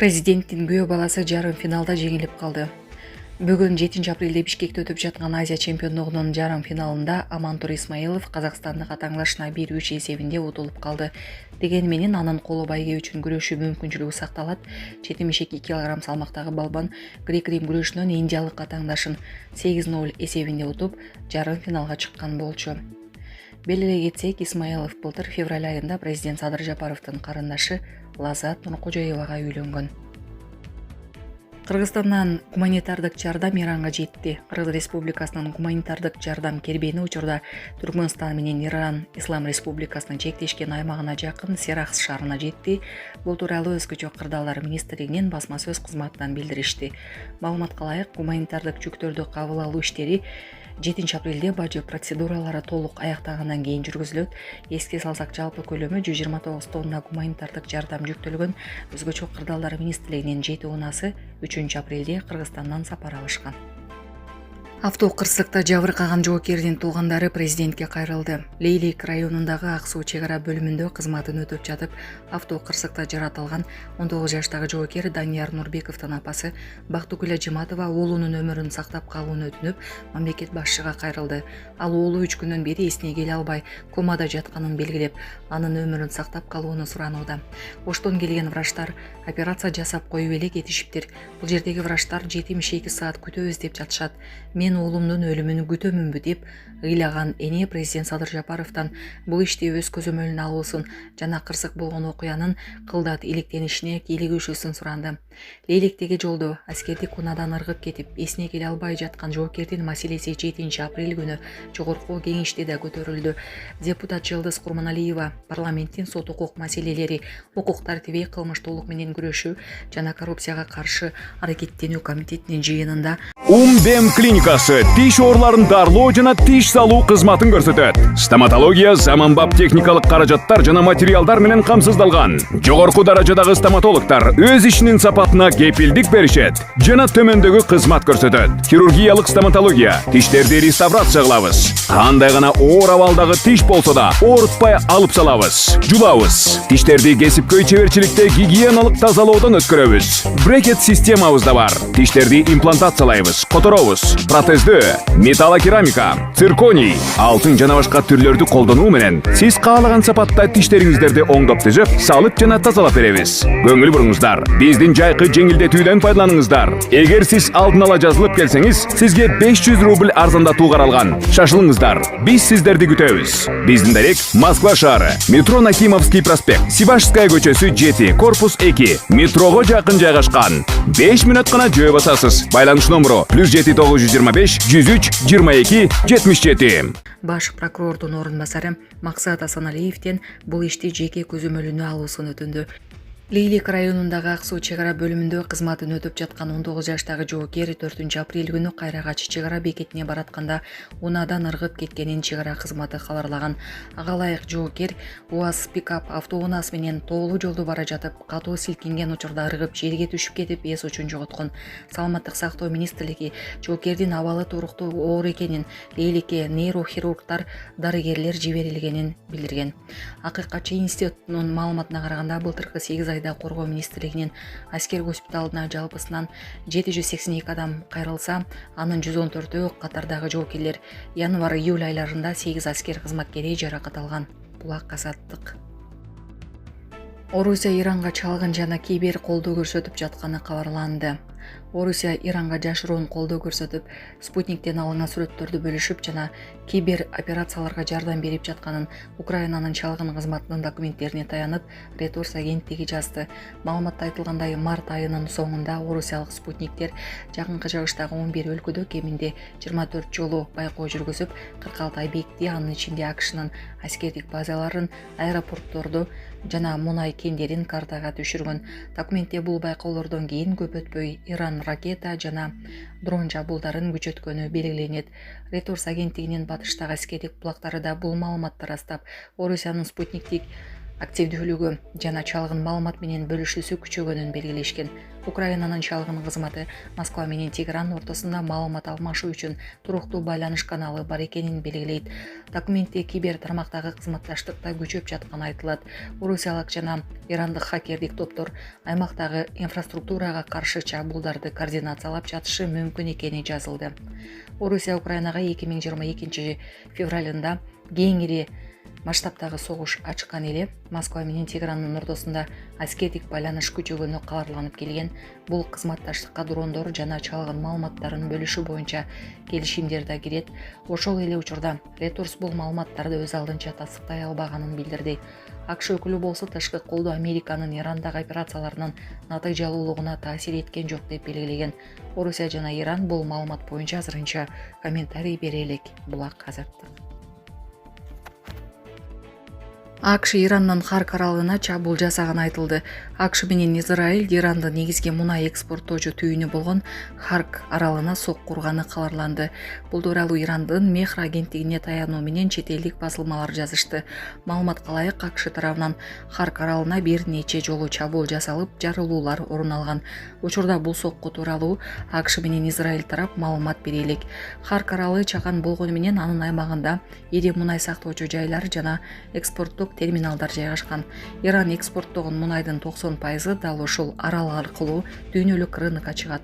Президенттин күйөө баласы жарым финалда жеңилип калды. Бүгүн 7 апрелде Бишкекте өтүп жаткан Азия чемпиондугунун жарым финалында Амантур Исмаилов Казакстандык атаңдашына 1-3 эсебинде утулуп калды. Дегени менен анын колу байге үчүн күрөшүү мүмкүнчүлүгү сакталат. 72 кг салмактагы балбан грек-рим күрөшүнөн индиялык атаңдашын 8-0 эсебинде утуп, жарым финалга чыккан болчу. Белгилей кетсек, Исмаилов былтыр февраль айында президент Садыр Жапаровдун карындашы Лазат Нуркожоевага үйлөнгөн. Кыргызстандан гуманитардык жардам Иранга жетти. Кыргыз Республикасынын гуманитардык жардам кербени учурда Түркмөнстан менен Иран Ислам Республикасынын чектешкен аймагына жакын Серахс шаарына жетти. Бул тууралуу Өзгөчө кырдаалдар министрлигинин басма сөз кызматынан билдиришти. Маалыматка ылайык, гуманитардык жүктөрдү кабыл алуу иштери 7 апрелде бажы процедуралары толук аяктагандан кийин жүргүзүлөт. Эске салсак, жалпы көлөмү 129 тонна гуманитардык жардам жүктөлгөн. Өзгөчө кырдаалдар министрлигинин 7 унасы 3 апрелде Кыргызстандан сапар алышкан. Автокырсыкта жабыркаган жоокердин туугандары президентке кайрылды. Лейлик районундагы Ак суу чек ара бөлүмүндө кызматын өтөп жатып, автокырсыкта жаратылган 19 жаштагы жоокер Данияр Нурбековдун апасы Бактыгүл Ажиматова уулунун өмүрүн сактап калууну өтүнүп, мамлекет башчыга кайрылды. Ал уулу 3 күндөн бери эсине келе албай, комада жатканын белгилеп, анын өмүрүн сактап калууну суранууда. Оштон келген врачтар операция жасап коюп эле кетишиптир. Бул жердеги врачтар 72 саат күтөбүз деп жатышат. Мен уулумдун өлүмүн күтөмүнбү деп ыйлаган эне президент Садыр Жапаровдон бул ишти өз көзөмөлүнө алуусун жана кырсык болгон окуянын кылдат иликтенишине кийлигишүүсүн суранды. Лейликтеги жолдо аскердик унадан ыргып кетип, эсине келе албай жаткан жоокердин маселеси 7 апрель күнү жогорку кеңеште да көтөрүлдү. Депутат Жылдыз Курманалиева парламенттин сот укук маселелери, укук тартиби, кылмыштуулук менен күрөшүү жана коррупцияга каршы аракеттенүү комитетинин жыйынында Умбем клиникасы тиш ооруларын дарылоо жана тиш салуу кызматын көрсөтөт. Стоматология заманбап техникалык каражаттар жана материалдар менен камсыздалган. Жогорку даражадагы стоматологдор өз ишинин сапатына кепилдик беришет жана төмөндөгү кызмат көрсөтөт. Хирургиялык стоматология, тиштерди реставрация кылабыз. Кандай гана оор абалдагы тиш болсо да оорутпай алып салабыз. Жулабыз. Тиштерди кесипкөй чеберчиликте гигиеналык тазалоодон өткөрөбүз. Брекет системабыз да бар. Тиштерди имплантациялайбыз, которобуз. Протездөө, металлокерамика, цирконий, алтын жана башка түрлөрдү колдонуу менен сиз каалаган сапатта тиштериңиздерди оңдоп түзөп, салып жана тазалап беребиз. Көңүл буруңуздар, биздин жайкы жеңилдетүүдөн пайдаланыңыздар. Эгер сиз алдын ала жазылып келсеңиз, сизге 500 рубль арзандатуу каралган. Шашылыңыздар, биз сиздерди күтөбүз. Биздин дарек Москва шаары, метро Нахимовский проспект, Сибашская көчөсү 7, корпус 2, метрого жакын жайгашкан. 5 мүнөт гана жөө басасыз. Байланыш номеру +7 925 103 22 77. Баш прокурордун орун басары Максат Асаналиевден бул ишти жеке көзөмөлүнө алуусун өтүндү. Лейлик районундагы Ак суу чек ара бөлүмүндө кызматын өтүп жаткан 19 жаштагы жоокер 4 апрель күнү Кайрагачы чек ара бекетине баратканда унадан ыргып кеткенин чек ара кызматы кабарлаган. Ага ылайык жоокер УАЗ пикап автоунаас менен тоолуу жолду бара жатып, катуу силкинген учурда ыргып жерге түшүп кетип эс учун жоготкон. Саламаттык сактоо министрлиги жоокердин абалы туруктуу оор экенин, Лейликке нейрохирургдар, дарыгерлер жиберилгенин билдирген. Акыйкатчы институтунун маалыматына караганда, былтыркы 8 айда Коргоо министрлигинин аскер госпиталына жалпысынан 782 адам кайрылса, анын 114-өө катардагы жоокерлер. Январь-июль айларында 8 аскер кызматкери жаракат алган. Булак Азаттык. Орусия Иранга чалгын жана кибер колдоо көрсөтүп жатканы кабарланды. Орусия Иранга жашыруун колдоо көрсөтүп, спутниктен алынган сүрөттөрдү бөлүшүп жана кибер операцияларга жардам берип жатканын Украинанын чалгын кызматынын документтерине таянып, Reuters агенттиги жазды. Маалыматта айтылгандай, март айынын соңунда орусиялык спутниктер жакынкы жагыштагы 11 өлкөдө кеминде 24 жолу байкоо жүргүзүп, 46 объектти, анын ичинде АКШнын аскердик базаларын, аэропортторду жана мунай кендерин картага түшүргөн. Документте бул байкоолордон кийин көп өтпөй Иран ракета жана дрон жабуулдарын күчөткөнү белгиленет. Reuters агенттигинин батыштагы аскердик булактары да бул маалыматты ырастап, Орусиянын спутниктик активдүүлүгү жана чалгын маалымат менен бөлүшүүсү күчөгөнүн белгилешкен. Украинанын чалгын кызматы Москва менен Тегеран ортосунда маалымат алмашуу үчүн туруктуу байланыш каналы бар экенин белгилейт. Документте кибер тармактагы кызматташтык да күчөп жатканы айтылат. Орусиялык жана ирандык хакердик топтор аймактагы инфраструктурага каршы чабуулдарды координациялап жатышы мүмкүн экени жазылды. Орусия Украинага 2022 февралында кеңири масштабтагы согуш ачкан эле Москва менен Тегерандын ортосунда аскердик байланыш күчөгөнү кабарланып келген. Бул кызматташтыкка дрондор жана чалгын маалыматтарын бөлүшүү боюнча келишимдер да кирет. Ошол эле учурда Reuters бул маалыматтарды өз алдынча тастыктай албаганын билдирди. АКШ өкүлү болсо тышкы колдоо Американын Ирандагы операцияларынын натыйжалуулугуна таасир эткен жок деп белгилеген. Орусия жана Иран бул маалымат боюнча азырынча комментарий бере элек. Булак азаттык. АКШ Ираннын Харк аралына чабуул жасаганы айтылды. АКШ менен Израиль Ирандын негизги мунай экспорттоочу түйүнү болгон Харк аралына сокку урганы кабарланды. Бул тууралуу Ирандын Мехр агенттигине таянуу менен чет элдик басылмалар жазышты. Маалыматка ылайык АКШ тарабынан Харк аралына бир нече жолу чабуул жасалып, жарылуулар орун алган. Учурда бул сокку тууралуу АКШ менен Израиль тарап маалымат бере элек. Харк аралы чаган болгону менен анын аймагында ири мунай сактоочу жайлар жана экспорттук терминалдар жайгашкан. Иран экспорттогон мунайдын 90% дал ушул арал аркылуу дүйнөлүк рынокко чыгат.